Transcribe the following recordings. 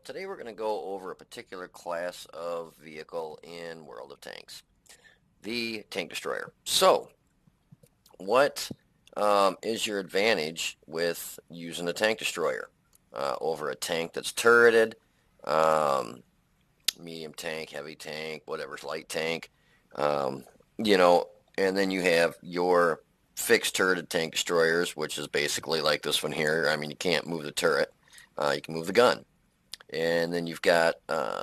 Today we're going to go over a particular class of vehicle in World of Tanks, the Tank Destroyer. So, what is your advantage with using a Tank Destroyer over a tank that's turreted, um, medium tank, heavy tank, whatever's light tank, um, you know, and then you have your fixed turreted Tank Destroyers, which is basically like this one here. I mean, you can't move the turret, you can move the gun. And then you've got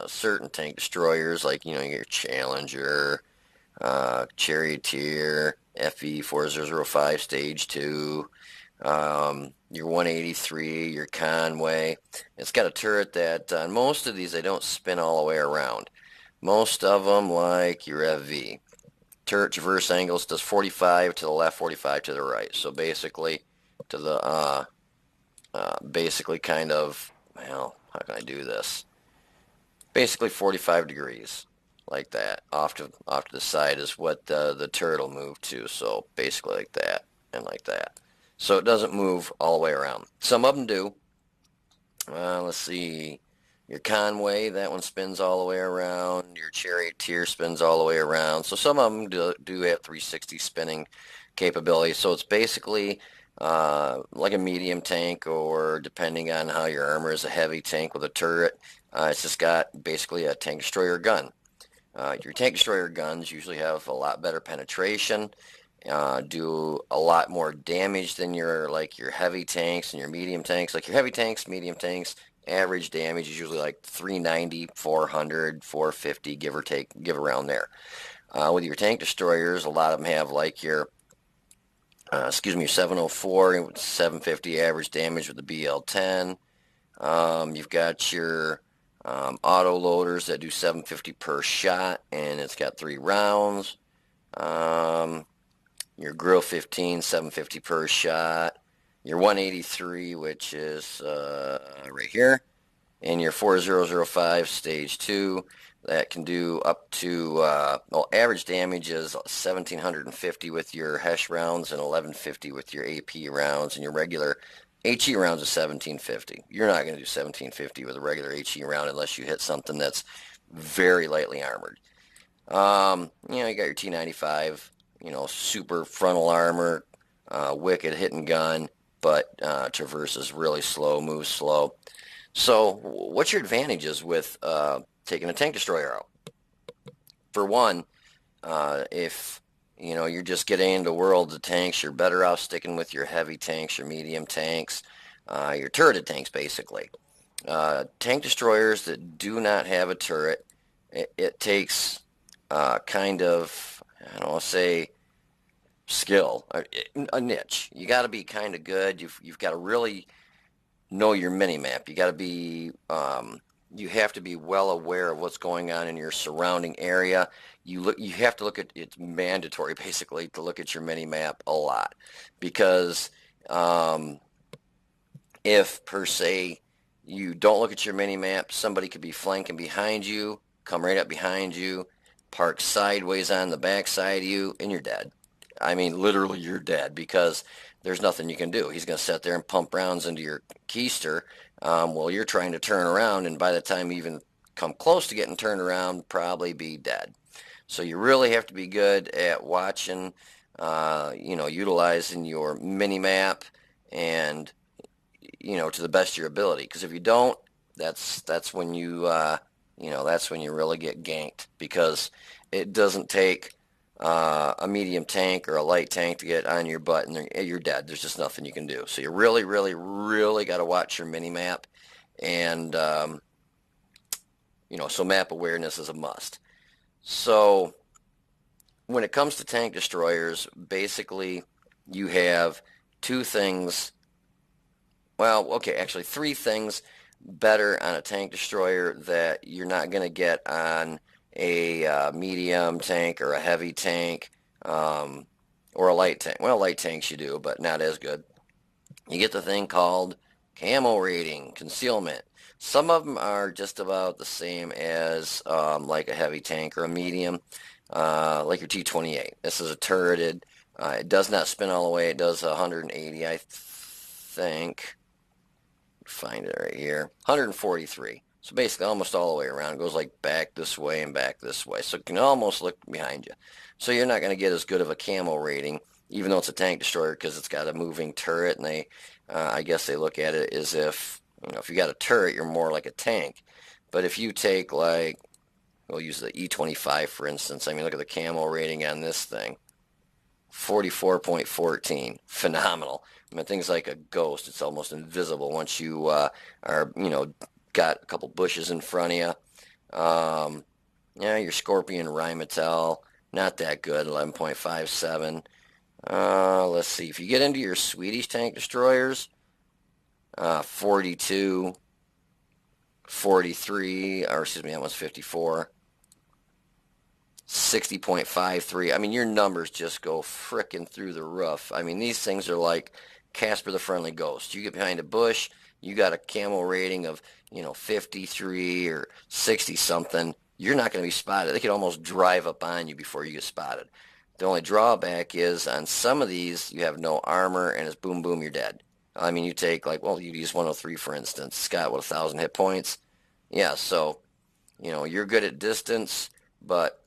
certain tank destroyers like, your Challenger, Charioteer, FE4005 Stage 2, your 183, your Conway. It's got a turret that on most of these they don't spin all the way around. Most of them, like your FV, turret traverse angles does 45 to the left, 45 to the right. So basically, to the basically kind of, well, how can I do this? Basically 45 degrees, like that. Off to the side is what the turret will move to. So basically like that and like that. So it doesn't move all the way around. Some of them do. Let's see. Your Conway, that one spins all the way around. Your Charioteer spins all the way around. So some of them do have 360 spinning capability. So it's basically like a medium tank, or depending on how your armor is, a heavy tank with a turret. It's just got basically a tank destroyer gun. Your tank destroyer guns usually have a lot better penetration, do a lot more damage than your heavy tanks and your medium tanks. Like your heavy tanks, medium tanks, average damage is usually like 390, 400, 450, give or take, give around there. With your tank destroyers, a lot of them have like your 704, 750 average damage with the BL-10. You've got your auto loaders that do 750 per shot, and it's got 3 rounds. Your Grill 15, 750 per shot. Your 183, which is right here. And your 4005 Stage 2, that can do up to, average damage is 1,750 with your HESH rounds and 1,150 with your AP rounds, and your regular HE rounds is 1,750. You're not going to do 1,750 with a regular HE round unless you hit something that's very lightly armored. You got your T95, super frontal armor, wicked hit and gun, but traverses really slow, moves slow. So what's your advantages with taking a tank destroyer out? For one, if you're just getting into worlds of tanks, you're better off sticking with your heavy tanks, your medium tanks, your turreted tanks, basically. Tank destroyers that do not have a turret, it takes kind of, I don't want to say skill, a niche. You got to be kind of good. You've got to really know your mini map. You got to be you have to be well aware of what's going on in your surrounding area. You have to look at, it's mandatory basically to look at your mini map a lot, because if per se you don't look at your mini map, somebody could be flanking behind you, come right up behind you, park sideways on the back side of you, and you're dead. I mean, literally, you're dead, because there's nothing you can do. He's going to sit there and pump rounds into your keister while you're trying to turn around, and by the time you even come close to getting turned around, probably be dead. So you really have to be good at watching, utilizing your mini map, and to the best of your ability. Because if you don't, that's when you that's when you really get ganked, because it doesn't take a medium tank or a light tank to get on your butt, and you're dead. There's just nothing you can do. So you really, really, really got to watch your mini map, and so map awareness is a must. So when it comes to tank destroyers, basically you have 2 things. Well, okay, actually 3 things better on a tank destroyer that you're not going to get on a medium tank or a heavy tank, or a light tank. Well, light tanks you do, but not as good. You get the thing called camo rating, concealment. Some of them are just about the same as like a heavy tank or a medium, like your T28. This is a turreted. It does not spin all the way. It does 180, I think. Find it right here. 143. So basically almost all the way around. It goes like back this way and back this way. So you can almost look behind you. So you're not going to get as good of a camo rating, even though it's a tank destroyer, because it's got a moving turret. And I guess they look at it as if, if you got a turret, you're more like a tank. But if you take like, we'll use the E25 for instance. I mean, look at the camo rating on this thing. 44.14. Phenomenal. I mean, things like a ghost, it's almost invisible once you are, got a couple bushes in front of you. Yeah, your Scorpion Rheinmetall, not that good, 11.57. Let's see, if you get into your Swedish tank destroyers, 42, 43, or excuse me, that was 54. 60.53. I mean, your numbers just go frickin' through the roof. I mean, these things are like Casper the Friendly Ghost. You get behind a bush, you got a camo rating of, 53 or 60 something. You're not going to be spotted. They could almost drive up on you before you get spotted. The only drawback is on some of these, you have no armor and it's boom, boom, you're dead. I mean, you take like, well, you use 103 for instance. It's got, 1,000 hit points? Yeah, so, you're good at distance, but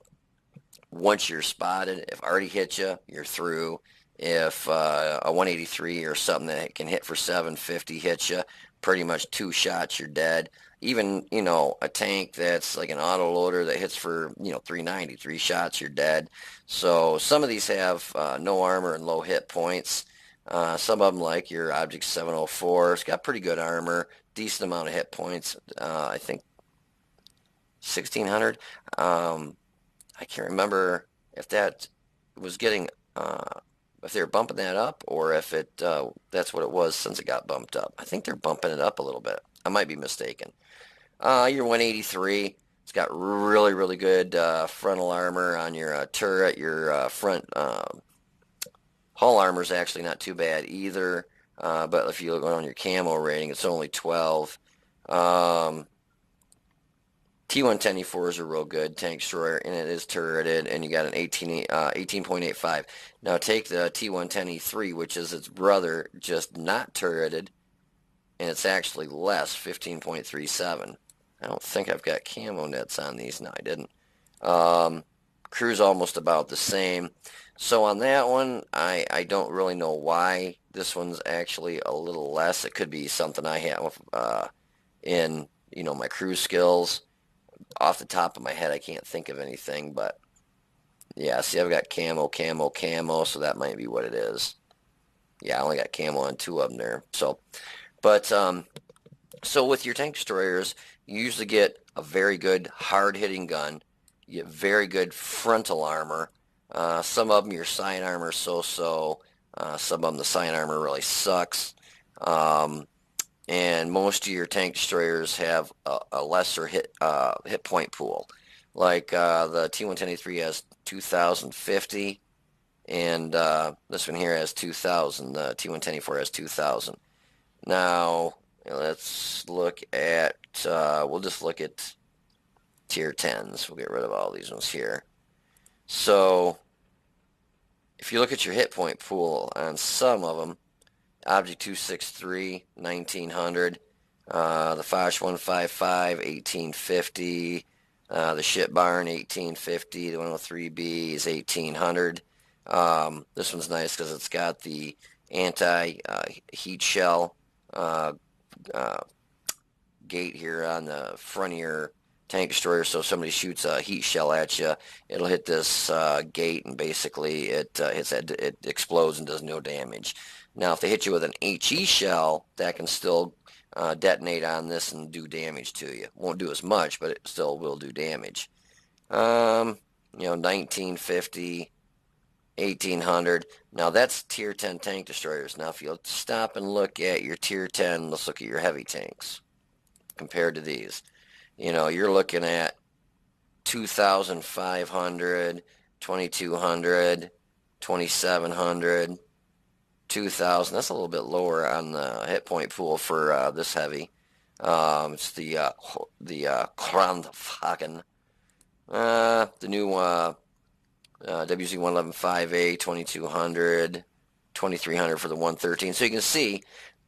once you're spotted, if Artie hits you, you're through. If a 183 or something that can hit for 750 hits you, pretty much 2 shots, you're dead. Even, a tank that's like an autoloader that hits for, 390, 3 shots, you're dead. So some of these have no armor and low hit points. Some of them, like your Object 704, it's got pretty good armor, decent amount of hit points. I think 1,600. I can't remember if that was getting, if they were bumping that up or if that's what it was since it got bumped up. I think they're bumping it up a little bit. I might be mistaken. Your 183, it's got really, really good frontal armor on your turret. Your front hull armor is actually not too bad either. But if you look on your camo rating, it's only 12. T110E4 is a real good tank destroyer, and it is turreted, and you got an 18.85. Now take the T110E3, which is its brother, just not turreted, and it's actually less, 15.37. I don't think I've got camo nets on these. No, I didn't. Crew's almost about the same. So on that one, I don't really know why this one's actually a little less. It could be something I have in, my crew skills. Off the top of my head, I can't think of anything, but yeah, see, I've got camo, camo, camo, so that might be what it is. Yeah, I only got camo on 2 of them there. So, but, so with your tank destroyers, you usually get a very good hard-hitting gun. You get very good frontal armor. Some of them, your side armor so-so. Some of them, the side armor really sucks. And most of your tank destroyers have a lesser hit point pool. Like the T110A3 has 2,050, and this one here has 2,000. The T110A4 has 2,000. Now let's look at. We'll just look at tier 10s. We'll get rid of all these ones here. So if you look at your hit point pool on some of them. Object 263, 1900. The Foch 155, 1850. The Ship Barn, 1850. The 103B is 1800. This one's nice because it's got the anti-heat shell gate here on the front of your tank destroyer. So if somebody shoots a heat shell at you, it'll hit this gate, and basically it explodes and does no damage. Now, if they hit you with an HE shell, that can still detonate on this and do damage to you. Won't do as much, but it still will do damage. 1950, 1800. Now, that's tier 10 tank destroyers. Now, if you'll stop and look at your tier 10, let's look at your heavy tanks compared to these. You're looking at 2,500, 2,200, 2,700. 2,000. That's a little bit lower on the hit point pool for this heavy. It's the Krandhagen. The new WZ-111-5A, 2,200, 2,300 for the 113. So you can see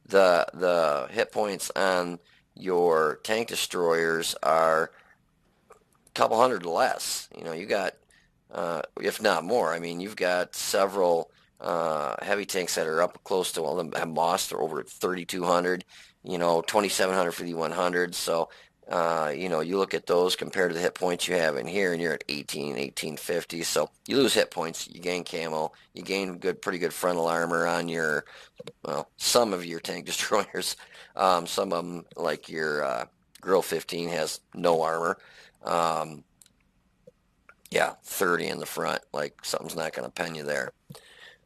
the hit points on your tank destroyers are a couple hundred less. You know, you got, if not more. I mean, you've got several heavy tanks that are up close to, well, them have Moss, they're over 3,200, you know, 2,700 for the 100. So, you know, you look at those compared to the hit points you have in here, and you're at 1850. So you lose hit points, you gain camo, you gain pretty good frontal armor on your, well, some of your tank destroyers. Some of them, like your Grill 15, has no armor. Yeah, 30 in the front, like something's not going to pen you there.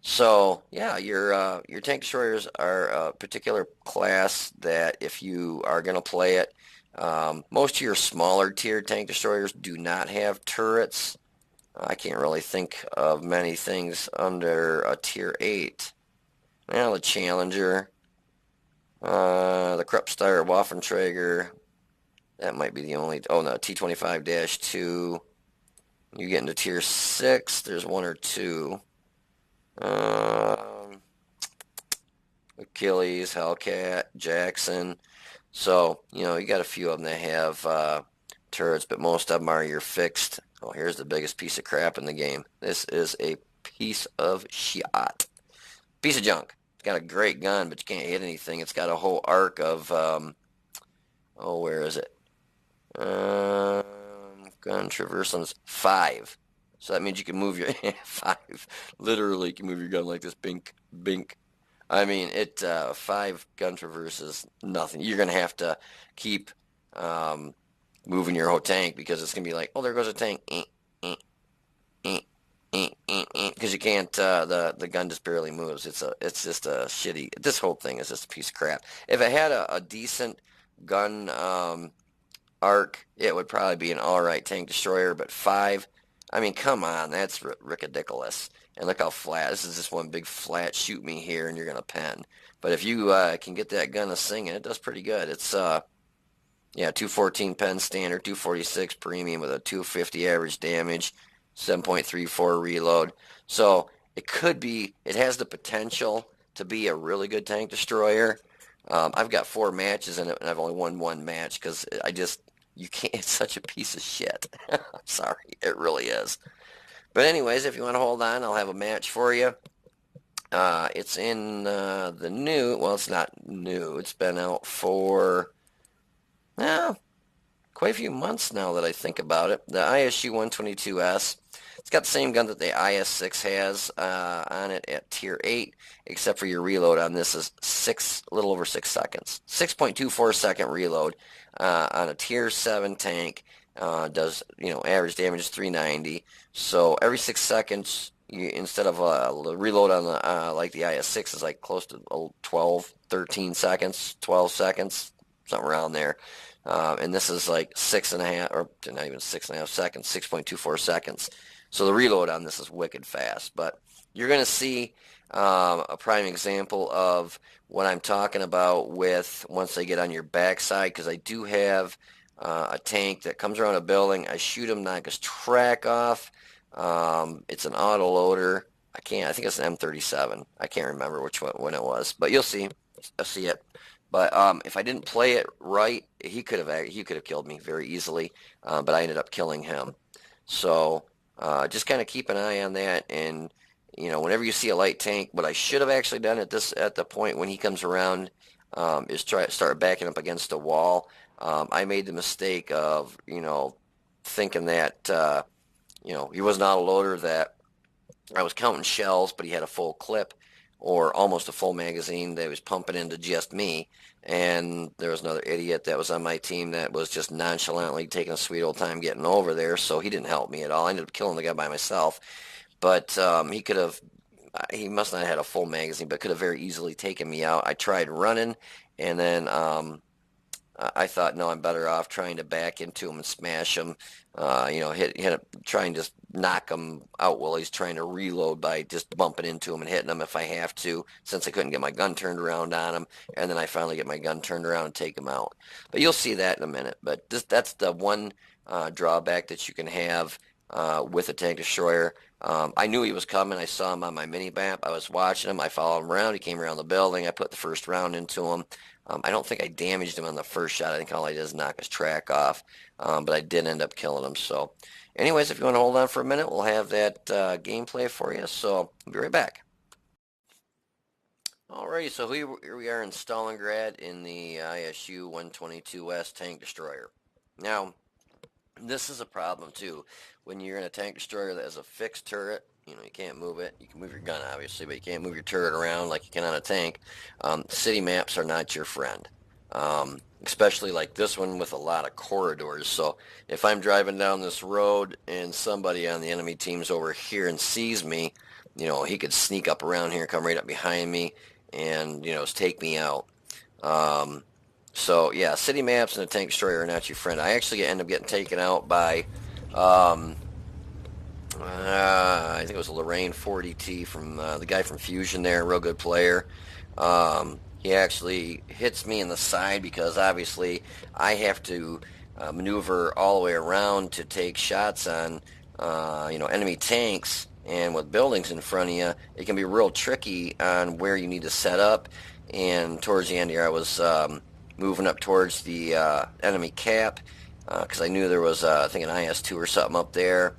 So yeah, your tank destroyers are a particular class that if you are going to play it, most of your smaller tier tank destroyers do not have turrets. I can't really think of many things under a tier 8. Well, the Challenger, the Kruppsteyr Waffenträger, that might be the only, oh no, T25-2. You get into tier 6, there's one or two. Achilles, Hellcat, Jackson. So, you know, you got a few of them that have turrets, but most of them are your fixed. Oh, here's the biggest piece of crap in the game. This is a piece of shit. Piece of junk. It's got a great gun, but you can't hit anything. It's got a whole arc of, oh, where is it? Gun traversals 5. So that means you can move your 5. Literally, you can move your gun like this. Bink, bink. I mean, 5 gun traverses, nothing. You're gonna have to keep moving your whole tank because it's gonna be like, oh, there goes a tank. Because you can't. The gun just barely moves. It's just a shitty. This whole thing is just a piece of crap. If it had a decent gun arc, it would probably be an alright tank destroyer, but 5, I mean, come on, that's ridiculous. And look how flat, this is just one big flat shoot me here and you're going to pen. But if you can get that gun to singing, it does pretty good. It's, yeah, 214 pen standard, 246 premium with a 250 average damage, 7.34 reload. So it could be, it has the potential to be a really good tank destroyer. I've got 4 matches in it, and I've only won 1 match because you can't, it's such a piece of shit. I'm sorry, it really is. But anyways, if you want to hold on, I'll have a match for you. It's in the new, well, it's not new. It's been out for, quite a few months now that I think about it. The ISU 122S. It's got the same gun that the IS-6 has on it at tier 8, except for your reload on this is a little over 6 seconds. 6.24 second reload on a tier 7 tank. Does, you know, average damage is 390. So every 6 seconds, instead of the reload on the like the IS-6 is like close to 12, 13 seconds, 12 seconds, something around there. And this is like 6.5, or not even 6.5 seconds, 6.24 seconds. So the reload on this is wicked fast. But you're going to see a prime example of what I'm talking about with once they get on your backside, because I do have a tank that comes around a building. I shoot him, knock his track off. It's an autoloader. I think it's an M37. I can't remember which one it was, but you'll see. I'll see it. But if I didn't play it right, he could have killed me very easily. But I ended up killing him. So just kind of keep an eye on that. And you know, whenever you see a light tank, what I should have actually done at the point when he comes around is start backing up against a wall. I made the mistake of, you know, thinking that you know, he was not a loader, that I was counting shells, but he had a full clip or almost a full magazine that he was pumping into just me. And there was another idiot that was on my team that was just nonchalantly taking a sweet old time getting over there, so he didn't help me at all. I ended up killing the guy by myself. But he must not have had a full magazine, but could have very easily taken me out. I tried running, and then I thought, no, I'm better off trying to back into him and smash him, you know, hit him, try and just knock him out while he's trying to reload by just bumping into him and hitting him if I have to, since I couldn't get my gun turned around on him. And then I finally get my gun turned around and take him out. But you'll see that in a minute. But that's the one drawback that you can have with a tank destroyer. I knew he was coming. I saw him on my mini map. I was watching him. I followed him around. He came around the building. I put the first round into him. I don't think I damaged him on the first shot. I think all I did is knock his track off. But I did end up killing him. So anyways, if you want to hold on for a minute, we'll have that gameplay for you. So I'll be right back. Alrighty, so here we are in Stalingrad in the ISU 122S tank destroyer. Now, this is a problem too. When you're in a tank destroyer that has a fixed turret, you can't move it. You can move your gun, obviously, but you can't move your turret around like you can on a tank. City maps are not your friend, especially like this one with a lot of corridors. So if I'm driving down this road and somebody on the enemy team's over here and sees me, he could sneak up around here, come right up behind me, and, take me out. So yeah, city maps and a tank destroyer are not your friend. I actually end up getting taken out by, I think it was Lorraine 40T from the guy from Fusion there, real good player. He actually hits me in the side because obviously I have to maneuver all the way around to take shots on, enemy tanks. And with buildings in front of you, it can be real tricky on where you need to set up. And towards the end here, I was moving up towards the enemy cap because I knew there was, I think, an IS-2 or something up there.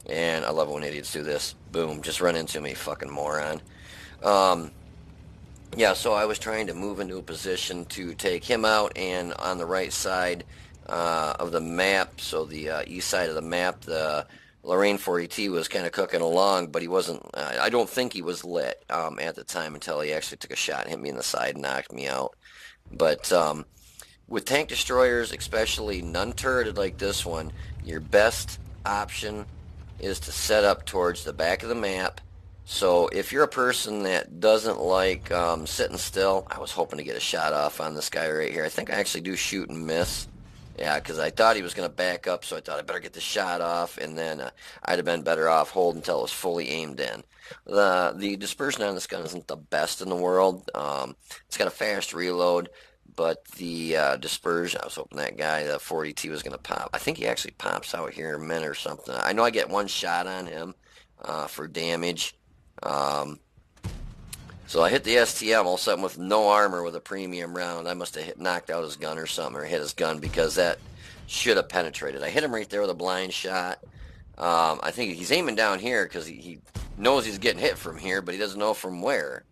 And I love it when idiots do this. Boom, just run into me, fucking moron. Yeah, so I was trying to move into a position to take him out, and on the right side of the map, so the east side of the map, the Lorraine 40T was kind of cooking along, but he wasn't, I don't think he was lit at the time until he actually took a shot and hit me in the side and knocked me out. But with tank destroyers, especially non-turreted like this one, your best option is to set up towards the back of the map. So if you're a person that doesn't like sitting still, I was hoping to get a shot off on this guy right here. I think I actually do shoot and miss. Yeah, because I thought he was going to back up, so I thought I better get the shot off, and then I'd have been better off holding until it was fully aimed in. The dispersion on this gun isn't the best in the world. It's got a fast reload, but the dispersion, I was hoping that guy, the 40T, was going to pop. I think he actually pops out here in a minute or something. I know I get one shot on him for damage. So I hit the STM all of a sudden with no armor with a premium round. I must have knocked out his gun or something, or hit his gun, because that should have penetrated. I hit him right there with a blind shot. I think he's aiming down here because he knows he's getting hit from here, but he doesn't know from where.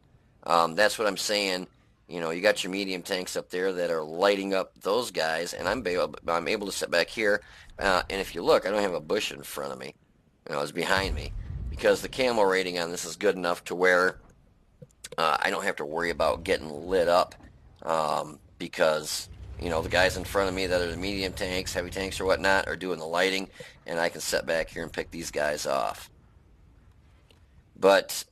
That's what I'm saying. You got your medium tanks up there that are lighting up those guys, and I'm able to sit back here. And if you look, I don't have a bush in front of me. It's behind me, because the camo rating on this is good enough to where I don't have to worry about getting lit up because, the guys in front of me that are the medium tanks, heavy tanks or whatnot are doing the lighting, and I can sit back here and pick these guys off. But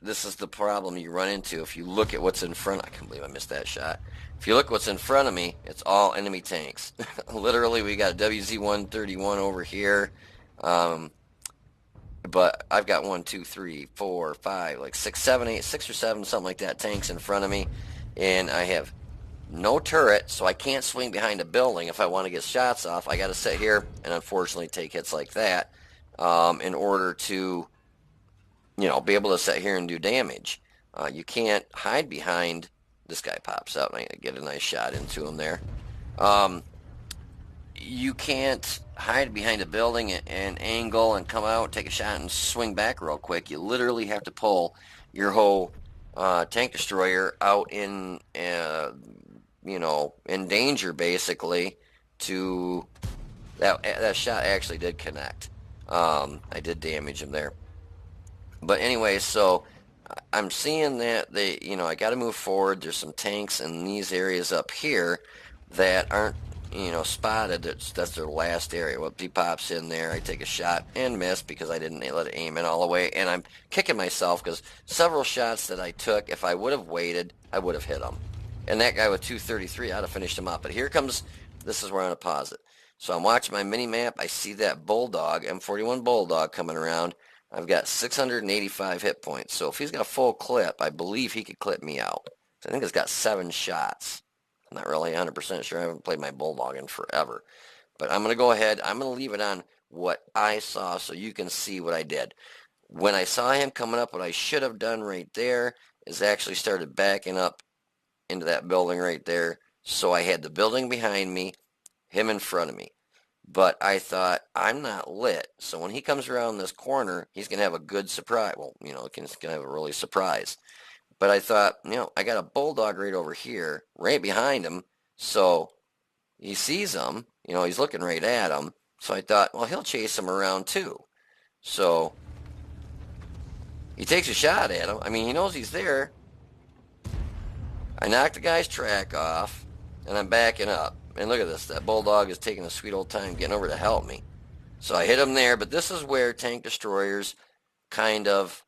this is the problem you run into if you look at what's in front. I can't believe I missed that shot. If you look what's in front of me, it's all enemy tanks. Literally, we got a WZ-131 over here. But I've got 1, 2, 3, 4, 5, like 6, 7, 8, 6 or 7, something like that, tanks in front of me, and I have no turret, so I can't swing behind a building. If I want to get shots off, I got to sit here and unfortunately take hits like that in order to, be able to sit here and do damage. You can't hide behind. This guy pops out, and I get a nice shot into him there. You can't hide behind a building and angle and come out, take a shot, and swing back real quick. You literally have to pull your whole tank destroyer out in, in danger, basically, to... That shot actually did connect. I did damage him there. But anyway, so I'm seeing that I got to move forward. There's some tanks in these areas up here that aren't spotted. That's their last area. Well, he pops in there. I take a shot and miss because I didn't let it aim in all the way. And I'm kicking myself because several shots that I took, if I would have waited, I would have hit him. And that guy with 233, I'd have finished him up. But here comes, this is where I'm going to pause it. So I'm watching my mini-map. I see that Bulldog, M41 Bulldog coming around. I've got 685 hit points. So if he's got a full clip, I believe he could clip me out. So I think it's got 7 shots. I'm not really 100% sure. I haven't played my Bulldog in forever. But I'm going to go ahead. I'm going to leave it on what I saw so you can see what I did. When I saw him coming up, what I should have done right there is actually started backing up into that building right there. So I had the building behind me, him in front of me. But I thought, I'm not lit. So when he comes around this corner, he's going to have a good surprise. Well, he's going to have a really surprise. But I thought, I got a bulldog right over here, right behind him. So he sees him, he's looking right at him. So I thought, well, he'll chase him around too. So he takes a shot at him. I mean, he knows he's there. I knocked the guy's track off, and I'm backing up. And look at this. That bulldog is taking a sweet old time getting over to help me. So I hit him there, but this is where tank destroyers kind of,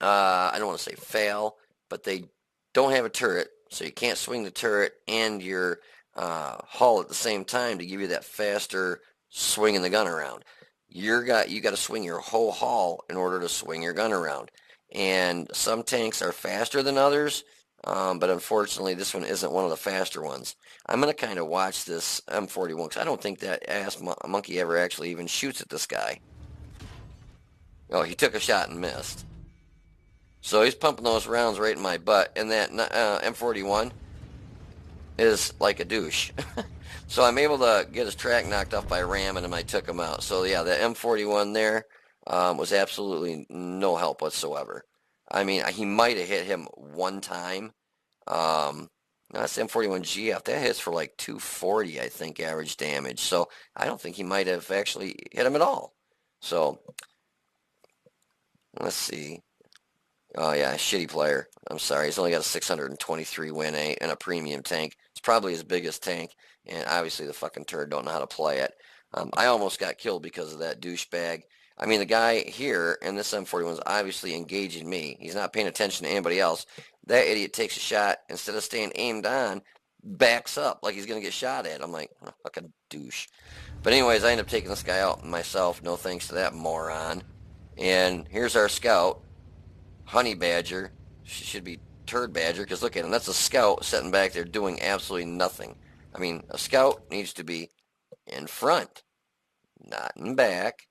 I don't want to say fail, but they don't have a turret, so you can't swing the turret and your hull at the same time to give you that faster swinging the gun around. You got to swing your whole hull in order to swing your gun around. And some tanks are faster than others, but unfortunately this one isn't one of the faster ones. I'm going to kind of watch this M41 because I don't think that ass monkey ever actually even shoots at this guy. Oh, he took a shot and missed. So he's pumping those rounds right in my butt, and that M41 is like a douche. So I'm able to get his track knocked off by ramming him. I took him out. So yeah, the M41 there was absolutely no help whatsoever. I mean, he might have hit him one time. That's M41 GF. That hits for like 240, I think, average damage. So I don't think he might have actually hit him at all. So let's see. Oh yeah, shitty player. I'm sorry. He's only got a 623 win and a premium tank. It's probably his biggest tank, and obviously the fucking turd don't know how to play it. I almost got killed because of that douchebag. I mean, the guy here in this M41 is obviously engaging me. He's not paying attention to anybody else. That idiot takes a shot. Instead of staying aimed on, backs up like he's going to get shot at. I'm like, oh, fucking douche. But anyways, I end up taking this guy out myself. No thanks to that moron. And here's our scout. Honey Badger. She should be Turd Badger, because look at him. That's a scout sitting back there doing absolutely nothing. I mean, a scout needs to be in front, not in back.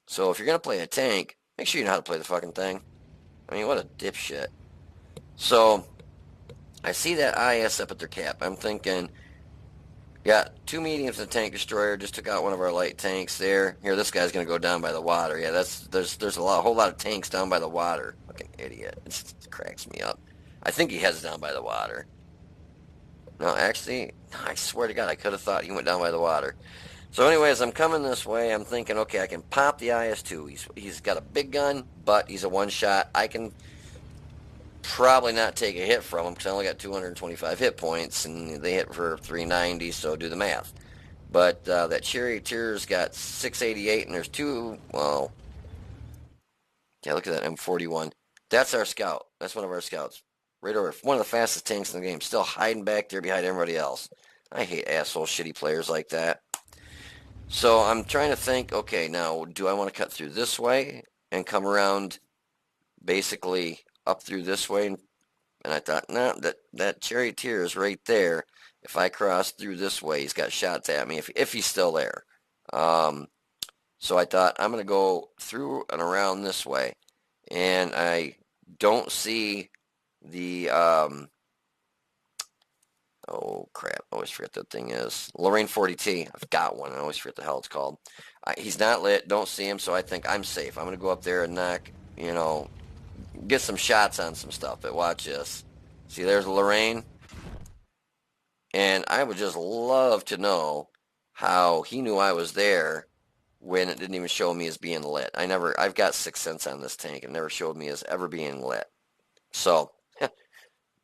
So if you're going to play a tank, make sure you know how to play the fucking thing. I mean, what a dipshit. So I see that IS up at their cap. I'm thinking, got two mediums and a tank destroyer. Just took out one of our light tanks there. Here, this guy's going to go down by the water. Yeah, there's a whole lot of tanks down by the water. Fucking idiot. It cracks me up. I think he heads down by the water. No, actually, I swear to God, I could have thought he went down by the water. So anyways, I'm coming this way. I'm thinking, okay, I can pop the IS-2. He's got a big gun, but he's a one-shot. I can probably not take a hit from him because I only got 225 hit points, and they hit for 390, so do the math. But that charioteer's got 688, and there's two, well, yeah, look at that M41. That's our scout. That's one of our scouts. Right over, one of the fastest tanks in the game, still hiding back there behind everybody else. I hate asshole shitty players like that. So I'm trying to think, okay, now do I want to cut through this way and come around basically up through this way? And I thought, no, that charioteer is right there. If I cross through this way, he's got shots at me if he's still there. So I thought, I'm going to go through and around this way. And I don't see the, oh crap, I always forget what that thing is. Lorraine 40T, I've got one. I always forget the hell it's called. He's not lit, don't see him, so I think I'm safe. I'm going to go up there and knock, get some shots on some stuff. But watch this. See, there's Lorraine. And I would just love to know how he knew I was there when it didn't even show me as being lit. I've got 6th sense on this tank. It never showed me as ever being lit. So,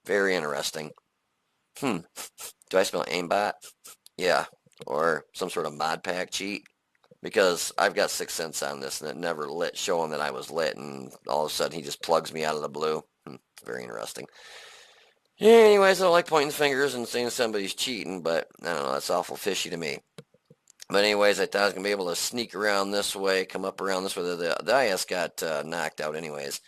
very interesting. Do I smell aimbot? Yeah, or some sort of mod pack cheat? Because I've got 6th sense on this and it never lit, showing that I was lit, and all of a sudden he just plugs me out of the blue. Very interesting. Yeah, anyways, I don't like pointing fingers and saying somebody's cheating, but I don't know, that's awful fishy to me. But anyways, I thought I was going to be able to sneak around this way, come up around this way. The IS got knocked out anyways.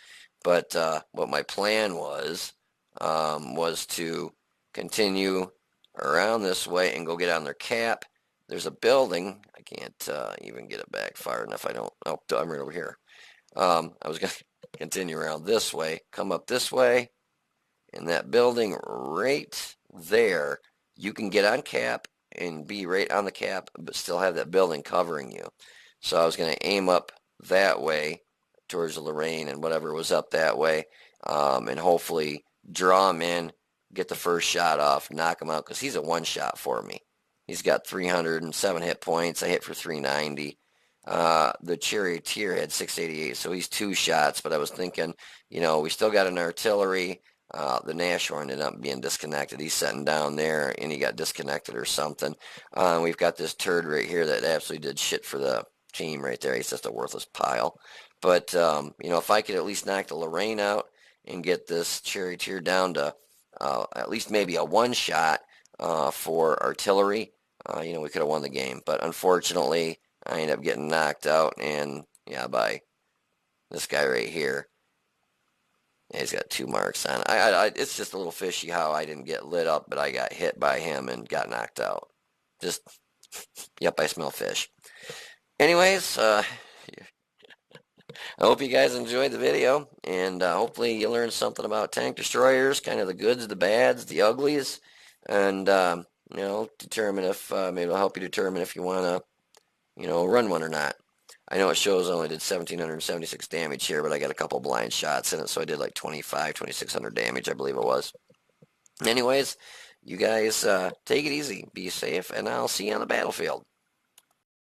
But what my plan was to continue around this way and go get on their cap there's a building. I can't even get it back far enough. I don't. Oh, I'm right over here. I was going to continue around this way, come up this way, and that building right there, you can get on cap and be right on the cap, but still have that building covering you. So I was going to aim up that way towards Lorraine and whatever was up that way, and hopefully draw him in, get the first shot off, knock him out, because he's a one-shot for me. He's got 307 hit points. I hit for 390. The charioteer had 688, so he's 2 shots, but I was thinking, we still got an artillery. The Nashorn ended up being disconnected. He's sitting down there, and he got disconnected or something. We've got this turd right here that absolutely did shit for the team right there. He's just a worthless pile. But, if I could at least knock the Lorraine out and get this charioteer down to at least maybe a one-shot for artillery, we could have won the game. But unfortunately, I ended up getting knocked out, and by this guy right here. Yeah, he's got 2 marks on. It's just a little fishy how I didn't get lit up, but I got hit by him and got knocked out. Just, yep, I smell fish. Anyways, I hope you guys enjoyed the video, and hopefully you learned something about tank destroyers, kind of the goods, the bads, the uglies, and determine if maybe it'll help you determine if you want to, run one or not. I know it shows I only did 1,776 damage here, but I got a couple blind shots in it, so I did like 2,600 damage, I believe it was. Anyways, you guys take it easy, be safe, and I'll see you on the battlefield.